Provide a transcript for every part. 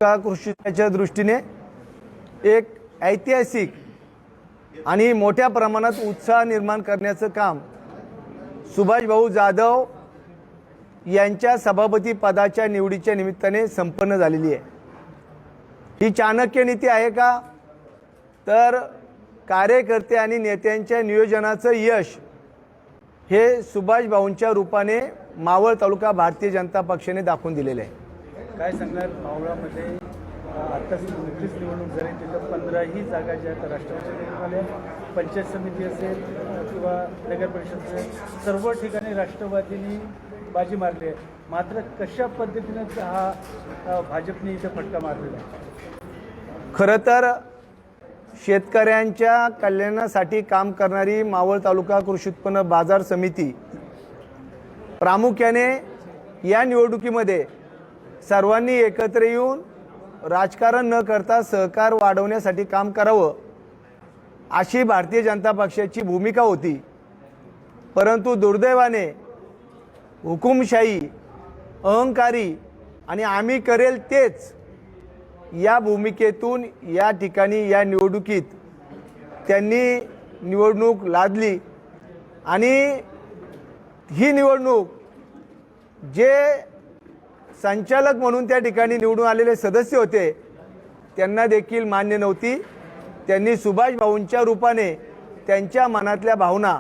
तालुका कृषीच्या दृष्टीने एक ऐतिहासिक आणि मोठ्या प्रमाणात उत्साह निर्माण करण्याचं काम सुभाष भाऊ जाधव यांच्या सभापती पदाच्या निवडीच्या निमित्ताने संपन्न झालेली आहे। ही चाणक्य नीती आहे का? तर कार्यकर्ते आणि नेत्यांच्या नियोजनाचं यश हे सुभाष भाऊंच्या रूपाने मावळ तालुका भारतीय जनता पक्षाने दाखवून दिलेले आहे। काय सांगणार? मावळामध्ये आत्ताच नुकतीच निवडणूक झाली, तिथं 15ही जागा ज्या राष्ट्रवादीच्या आल्या, पंचायत समिती असेल किंवा नगर परिषद असेल, सर्व ठिकाणी राष्ट्रवादीने बाजी मारली आहे। मात्र कशा पद्धतीनं हा भाजपने इथं फटका मारलेला आहे? खरं तर शेतकऱ्यांच्या कल्याणासाठी काम करणारी मावळ तालुका कृषी उत्पन्न बाजार समिती प्रामुख्याने या निवडणुकीमध्ये सर्वांनी एकत्र येऊन राजकारण न करता सहकार वाढवण्यासाठी काम करावं अशी भारतीय जनता पक्षाची भूमिका होती। परंतु दुर्दैवाने हुकुमशाही, अहंकारी आणि आम्ही करेल तेच या भूमिकेतून या ठिकाणी या निवडणुकीत त्यांनी निवडणूक लादली आणि ही निवडणूक जे संचालक म्हणून त्या ठिकाणी निवडून आलेले सदस्य होते त्यांना देखील मान्य नव्हती। त्यांनी सुभाष भाऊंच्या रूपाने त्यांच्या मनातल्या भावना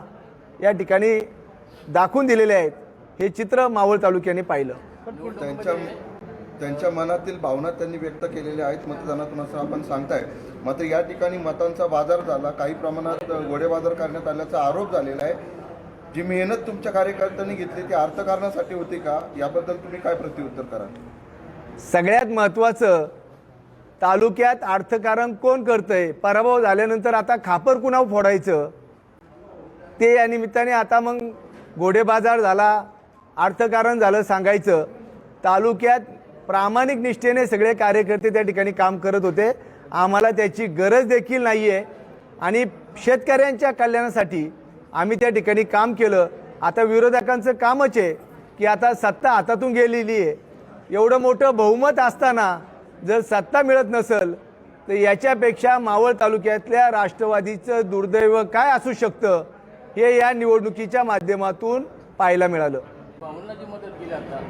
या ठिकाणी दाखवून दिलेल्या आहेत। हे चित्र मावळ तालुक्याने पाहिलं। त्यांच्या मनातील भावना त्यांनी व्यक्त केलेल्या आहेत मतदानातून असं आपण सांगताय। मात्र या ठिकाणी मतांचा बाजार झाला, काही प्रमाणात घोडेबाजार करण्यात आल्याचा आरोप झालेला आहे। जी मेहनत तुमच्या कार्यकर्त्यांनी घेतली ती अर्थकारणासाठी होती का? याबद्दल तुम्ही काय प्रत्युत्तर कराल? सगळ्यात महत्त्वाचं, तालुक्यात अर्थकारण कोण करतंय? पराभव झाल्यानंतर आता खापर कुणावर फोडायचं ते या निमित्ताने आता मग घोडेबाजार झाला, अर्थकारण झालं सांगायचं। तालुक्यात प्रामाणिक निष्ठेने सगळे कार्यकर्ते त्या ठिकाणी काम करत होते। आम्हाला त्याची गरज देखील नाही आहे आणि शेतकऱ्यांच्या कल्याणासाठी आम्ही त्या ठिकाणी काम केलं। आता विरोधकांचं कामच आहे की आता सत्ता हातातून गेलेली आहे, एवढं मोठं बहुमत असताना जर सत्ता मिळत नसेल तर याच्यापेक्षा मावळ तालुक्यातल्या राष्ट्रवादीचं दुर्दैव काय असू शकतं हे या निवडणुकीच्या माध्यमातून पाहायला मिळालं। भाऊंना जी मदत केली आता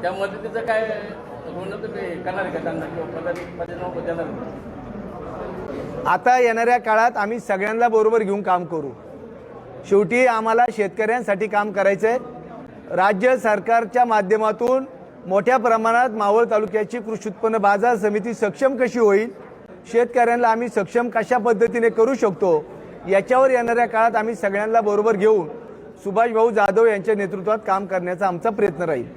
त्या मदतीचं काय होणं तुम्ही करणार आहे का त्यांना किंवा देणार? आता येणाऱ्या काळात आम्ही सगळ्यांना बरोबर घेऊन काम करू। शेवटी आम्हाला शेतकऱ्यांसाठी काम करायचं आहे। राज्य सरकारच्या माध्यमातून मोठ्या प्रमाणात मावळ तालुक्याची कृषी उत्पन्न बाजार समिती सक्षम कशी होईल, शेतकऱ्यांना आम्ही सक्षम कशा पद्धतीने करू शकतो याच्यावर येणाऱ्या काळात आम्ही सगळ्यांना बरोबर घेऊन सुभाष भाऊ जाधव यांच्या नेतृत्वात काम करण्याचा आमचा प्रयत्न राहील।